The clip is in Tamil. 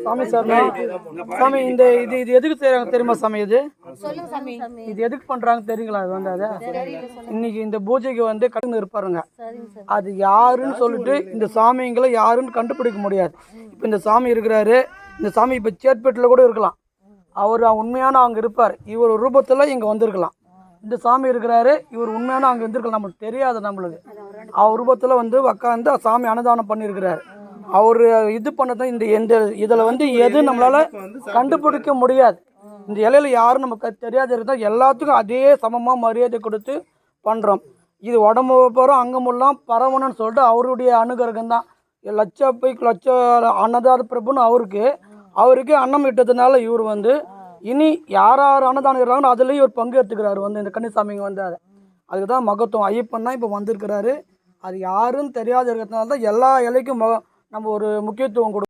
சாமி சாமி இந்த இது இது எதுக்கு செய்யறாங்க தெரியுமா சாமி? இது எதுக்கு பண்றாங்க தெரியுங்களா? அது வந்து இன்னைக்கு இந்த பூஜைக்கு வந்து கட்டுன்னு இருப்பாருங்க. அது யாருன்னு சொல்லிட்டு இந்த சாமிங்களை யாருன்னு கண்டுபிடிக்க முடியாது. இப்போ இந்த சாமி இருக்கிறாரு, இந்த சாமி இப்போ சேட்பேட்டில் கூட இருக்கலாம். அவர் உண்மையான அங்கே இருப்பார். இவர் ரூபத்தில் இங்கே வந்திருக்கலாம். இந்த சாமி இருக்கிறாரு, இவர் உண்மையான அங்கே இருந்திருக்கலாம். நம்மளுக்கு தெரியாது. நம்மளுக்கு அவர் ரூபத்தில் வந்து உக்காந்து சாமி அன்னதானம் பண்ணியிருக்கிறாரு. அவர் இது பண்ணதான் இந்த இதில் வந்து எது நம்மளால் கண்டுபிடிக்க முடியாது. இந்த இலையில யாரும் நமக்கு தெரியாது இருந்தால் எல்லாத்துக்கும் அதே சமமாக மரியாதை கொடுத்து பண்ணுறோம். இது உடம்பு போகிறோம் அங்கமெல்லாம் பரவணும்னு சொல்லிட்டு அவருடைய அனுகிரகம் தான். லட்ச அன்னதான பிரபுன்னு அவருக்கு அன்னம் இட்டதுனால இவர் வந்து இனி யார் அன்னதானம் இருக்கிறாங்களோ அதுலேயும் இவர் பங்கு எடுத்துக்கிறாரு. வந்து இந்த கன்னிசாமிங்க வந்து அதுக்கு தான் மகத்துவம். ஐயப்பன் தான் இப்போ வந்திருக்கிறாரு. அது யாருன்னு தெரியாத இருக்கிறதுனால தான் எல்லா இலைக்கும் நம்ம ஒரு முக்கியத்துவம் கொடுக்கும்.